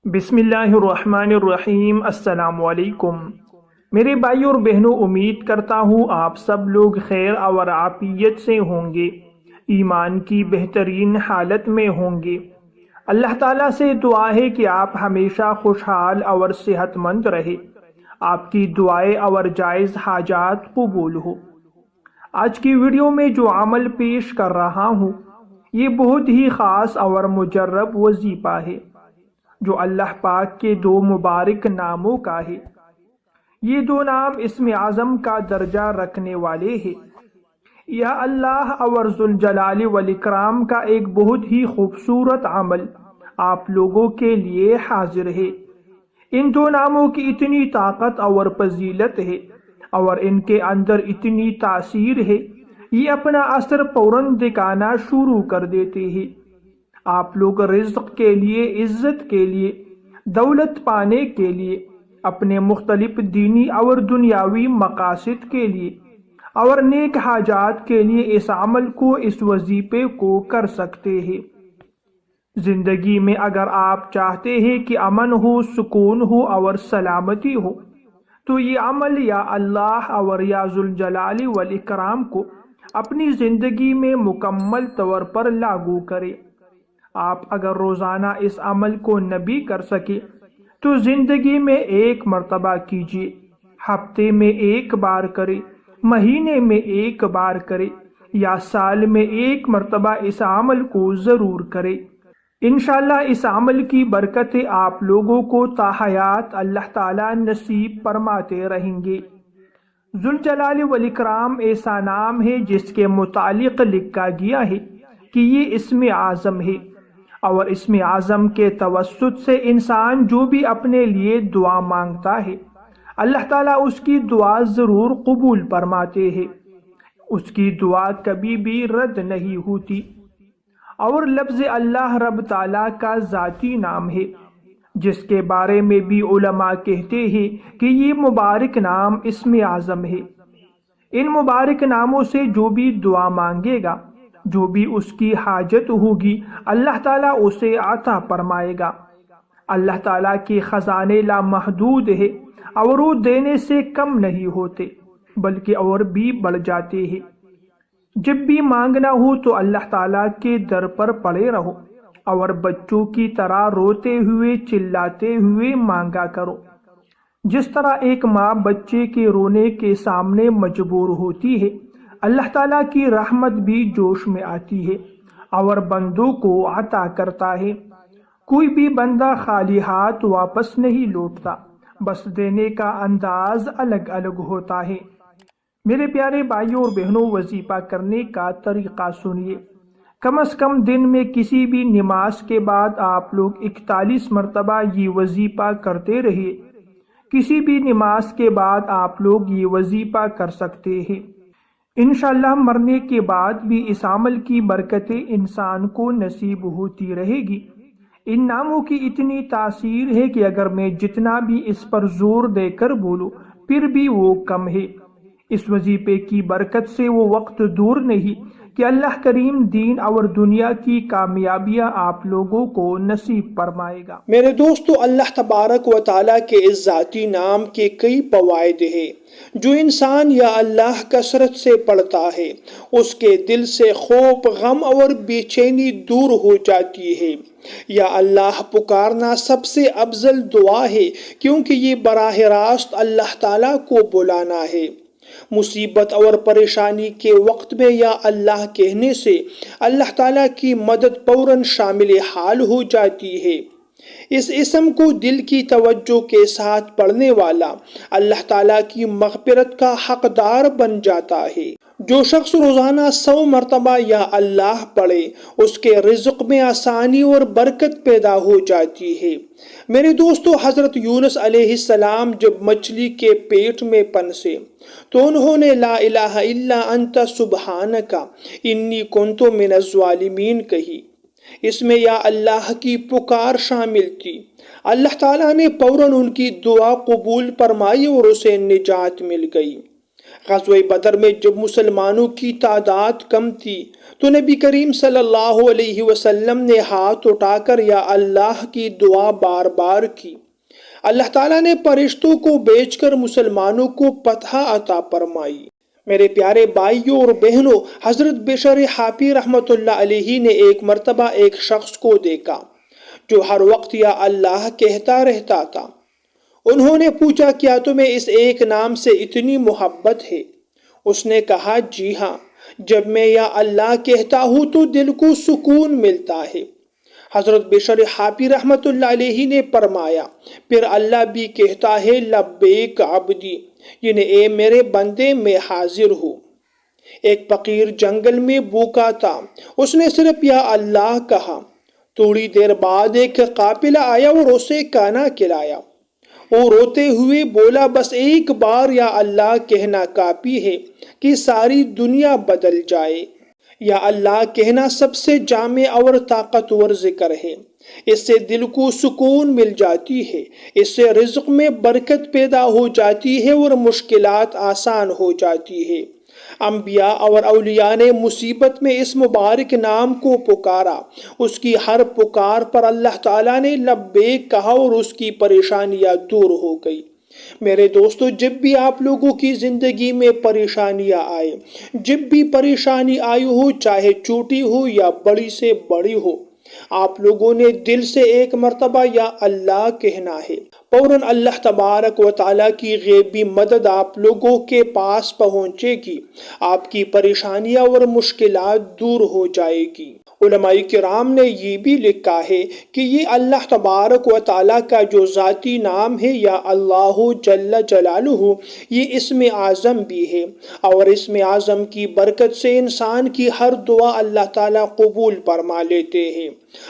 بسم اللہ الرحمن الرحیم۔ السلام علیکم میرے بھائی اور بہنوں، امید کرتا ہوں آپ سب لوگ خیر اور عافیت سے ہوں گے، ایمان کی بہترین حالت میں ہوں گے۔ اللہ تعالیٰ سے دعا ہے کہ آپ ہمیشہ خوشحال اور صحت مند رہے، آپ کی دعائیں اور جائز حاجات قبول ہو۔ آج کی ویڈیو میں جو عمل پیش کر رہا ہوں یہ بہت ہی خاص اور مجرب وظیفہ ہے جو اللہ پاک کے دو مبارک ناموں کا ہے۔ یہ دو نام اسم اعظم کا درجہ رکھنے والے ہیں۔ یا اللہ اور ذوالجلال والاکرام کا ایک بہت ہی خوبصورت عمل آپ لوگوں کے لیے حاضر ہے۔ ان دو ناموں کی اتنی طاقت اور فضیلت ہے اور ان کے اندر اتنی تاثیر ہے، یہ اپنا اثر فوراً دکھانا شروع کر دیتے ہیں۔ آپ لوگ رزق کے لیے، عزت کے لیے، دولت پانے کے لیے، اپنے مختلف دینی اور دنیاوی مقاصد کے لیے اور نیک حاجات کے لیے اس عمل کو، اس وظیفے کو کر سکتے ہیں۔ زندگی میں اگر آپ چاہتے ہیں کہ امن ہو، سکون ہو اور سلامتی ہو تو یہ عمل یا اللہ اور یا ذوالجلال والاکرام کو اپنی زندگی میں مکمل طور پر لاگو کرے۔ آپ اگر روزانہ اس عمل کو نہ بھی کر سکے تو زندگی میں ایک مرتبہ کیجیے، ہفتے میں ایک بار کرے، مہینے میں ایک بار کرے یا سال میں ایک مرتبہ اس عمل کو ضرور کرے۔ انشاءاللہ اس عمل کی برکتیں آپ لوگوں کو تا حیات اللہ تعالیٰ نصیب فرماتے رہیں گے۔ ذوالجلال والاکرام ایسا نام ہے جس کے متعلق لکھا گیا ہے کہ یہ اسم اعظم ہے، اور اسم اعظم کے توسط سے انسان جو بھی اپنے لیے دعا مانگتا ہے اللہ تعالیٰ اس کی دعا ضرور قبول فرماتے ہیں، اس کی دعا کبھی بھی رد نہیں ہوتی۔ اور لفظ اللہ رب تعالیٰ کا ذاتی نام ہے جس کے بارے میں بھی علماء کہتے ہیں کہ یہ مبارک نام اسم اعظم ہے۔ ان مبارک ناموں سے جو بھی دعا مانگے گا، جو بھی اس کی حاجت ہوگی، اللہ تعالیٰ اسے عطا فرمائے گا۔ اللہ تعالیٰ کے خزانے لامحدود ہے اور وہ دینے سے کم نہیں ہوتے بلکہ اور بھی بڑھ جاتے ہیں۔ جب بھی مانگنا ہو تو اللہ تعالیٰ کے در پر پڑے رہو اور بچوں کی طرح روتے ہوئے، چلاتے ہوئے مانگا کرو۔ جس طرح ایک ماں بچے کے رونے کے سامنے مجبور ہوتی ہے، اللہ تعالیٰ کی رحمت بھی جوش میں آتی ہے اور بندوں کو عطا کرتا ہے۔ کوئی بھی بندہ خالی ہاتھ واپس نہیں لوٹتا، بس دینے کا انداز الگ الگ ہوتا ہے۔ میرے پیارے بھائیوں اور بہنوں، وظیفہ کرنے کا طریقہ سنیے۔ کم از کم دن میں کسی بھی نماز کے بعد آپ لوگ 41 مرتبہ یہ وظیفہ کرتے رہیے۔ کسی بھی نماز کے بعد آپ لوگ یہ وظیفہ کر سکتے ہیں۔ انشاءاللہ مرنے کے بعد بھی اس عمل کی برکتیں انسان کو نصیب ہوتی رہے گی۔ ان ناموں کی اتنی تاثیر ہے کہ اگر میں جتنا بھی اس پر زور دے کر بولوں پھر بھی وہ کم ہے۔ اس وظیفے کی برکت سے وہ وقت دور نہیں کہ اللہ کریم دین اور دنیا کی کامیابیاں آپ لوگوں کو نصیب فرمائے گا۔ میرے دوستو، اللہ تبارک و تعالیٰ کے اس ذاتی نام کے کئی فوائد ہیں۔ جو انسان یا اللہ کثرت سے پڑھتا ہے اس کے دل سے خوف، غم اور بے چینی دور ہو جاتی ہے۔ یا اللہ پکارنا سب سے افضل دعا ہے کیونکہ یہ براہ راست اللہ تعالیٰ کو بلانا ہے۔ مصیبت اور پریشانی کے وقت میں یا اللہ کہنے سے اللہ تعالیٰ کی مدد فوراً شامل حال ہو جاتی ہے۔ اس اسم کو دل کی توجہ کے ساتھ پڑھنے والا اللہ تعالیٰ کی مغفرت کا حقدار بن جاتا ہے۔ جو شخص روزانہ 100 مرتبہ یا اللہ پڑھے اس کے رزق میں آسانی اور برکت پیدا ہو جاتی ہے۔ میرے دوستو، حضرت یونس علیہ السلام جب مچھلی کے پیٹ میں پنسے تو انہوں نے لا الہ الا انت سبحانک انی کنت من الظالمین کہی۔ اس میں یا اللہ کی پکار شامل تھی۔ اللہ تعالیٰ نے فوراً ان کی دعا قبول فرمائی اور اسے نجات مل گئی۔ غزوہ بدر میں جب مسلمانوں کی تعداد کم تھی تو نبی کریم صلی اللہ علیہ وسلم نے ہاتھ اٹھا کر یا اللہ کی دعا بار بار کی۔ اللہ تعالیٰ نے فرشتوں کو بھیج کر مسلمانوں کو فتح عطا فرمائی۔ میرے پیارے بھائیوں اور بہنوں، حضرت بشر حافی رحمت اللہ علیہ نے ایک مرتبہ ایک شخص کو دیکھا جو ہر وقت یا اللہ کہتا رہتا تھا۔ انہوں نے پوچھا، کیا تمہیں اس ایک نام سے اتنی محبت ہے؟ اس نے کہا، جی ہاں، جب میں یا اللہ کہتا ہوں تو دل کو سکون ملتا ہے۔ حضرت بشر حافی رحمت اللہ علیہ نے فرمایا، پھر اللہ بھی کہتا ہے، لبیک عبدی، یعنی اے میرے بندے میں حاضر ہوں۔ ایک فقیر جنگل میں بھوکا تھا، اس نے صرف یا اللہ کہا۔ تھوڑی دیر بعد ایک قافلہ آیا اور اسے کھانا کھلایا۔ وہ روتے ہوئے بولا، بس ایک بار یا اللہ کہنا کافی ہے کہ ساری دنیا بدل جائے۔ یا اللہ کہنا سب سے جامع اور طاقتور ذکر ہے۔ اس سے دل کو سکون مل جاتی ہے، اس سے رزق میں برکت پیدا ہو جاتی ہے اور مشکلات آسان ہو جاتی ہے۔ انبیاء اور اولیاء نے مصیبت میں اس مبارک نام کو پکارا، اس کی ہر پکار پر اللہ تعالیٰ نے لبیک کہا اور اس کی پریشانیاں دور ہو گئی۔ میرے دوستو، جب بھی آپ لوگوں کی زندگی میں پریشانیاں آئے، جب بھی پریشانی آئی ہو، چاہے چھوٹی ہو یا بڑی سے بڑی ہو، آپ لوگوں نے دل سے ایک مرتبہ یا اللہ کہنا ہے۔ فوراً اللہ تبارک و تعالیٰ کی غیبی مدد آپ لوگوں کے پاس پہنچے گی، آپ کی پریشانیاں اور مشکلات دور ہو جائے گی۔ علماء کرام نے یہ بھی لکھا ہے کہ یہ اللہ تبارک و تعالیٰ کا جو ذاتی نام ہے یا اللہ جل جلالہ، یہ اسم اعظم بھی ہے، اور اسم اعظم کی برکت سے انسان کی ہر دعا اللہ تعالیٰ قبول فرما لیتے ہیں۔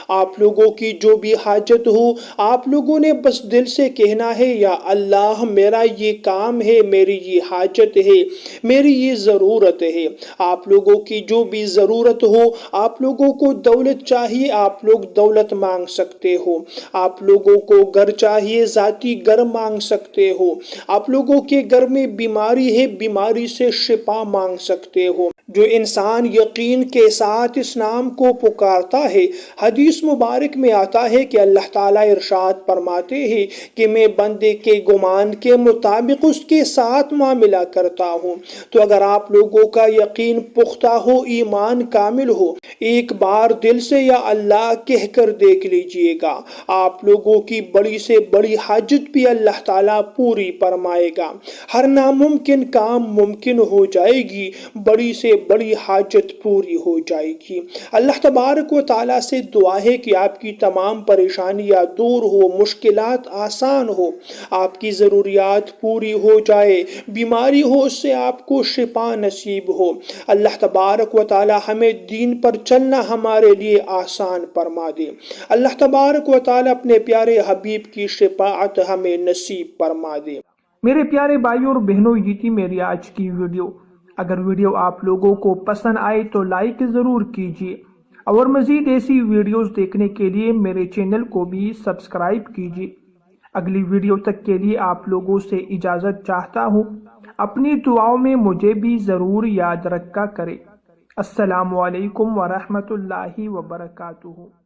آپ لوگوں کی جو بھی حاجت ہو، آپ لوگوں نے بس دل سے کہنا ہے، یا اللہ میرا یہ کام ہے، میری یہ حاجت ہے، میری یہ ضرورت ہے۔ آپ لوگوں کی جو بھی ضرورت ہو، آپ لوگوں کو دولت چاہیے، آپ لوگ دولت مانگ سکتے ہو۔ آپ لوگوں کو گھر چاہیے، ذاتی گھر مانگ سکتے ہو۔ آپ لوگوں کے گھر میں بیماری ہے، بیماری سے شفا مانگ سکتے ہو۔ جو انسان یقین کے ساتھ اس نام کو پکارتا ہے، حدیث مبارک میں آتا ہے کہ اللہ تعالیٰ ارشاد فرماتے ہیں کہ میں بندے کے گمان کے مطابق اس کے ساتھ معاملہ کرتا ہوں۔ تو اگر آپ لوگوں کا یقین پختہ ہو، ایمان کامل ہو، ایک بار دل سے یا اللہ کہہ کر دیکھ لیجئے گا، آپ لوگوں کی بڑی سے بڑی حاجت بھی اللہ تعالیٰ پوری فرمائے گا۔ ہر ناممکن کام ممکن ہو جائے گی، بڑی سے بڑی حاجت پوری ہو جائے گی۔ اللہ تبارک و تعالیٰ سے دعا ہے کہ آپ کی تمام پریشانیاں دور ہو، مشکلات آسان ہو، آپ کی ضروریات پوری ہو جائے، بیماری ہو اس سے آپ کو شفا نصیب ہو۔ اللہ تبارک و تعالیٰ ہمیں دین پر چلنا ہمارے لیے آسان فرما دے۔ اللہ تبارک و تعالیٰ اپنے پیارے حبیب کی شفاعت ہمیں نصیب فرما دے۔ میرے پیارے بھائیوں اور بہنوں، یہ تھی میری آج کی ویڈیو۔ اگر ویڈیو آپ لوگوں کو پسند آئے تو لائک ضرور کیجیے، اور مزید ایسی ویڈیوز دیکھنے کے لیے میرے چینل کو بھی سبسکرائب کیجیے۔ اگلی ویڈیو تک کے لیے آپ لوگوں سے اجازت چاہتا ہوں۔ اپنی دعاؤں میں مجھے بھی ضرور یاد رکھا کرے۔ السلام علیکم ورحمۃ اللہ وبرکاتہ۔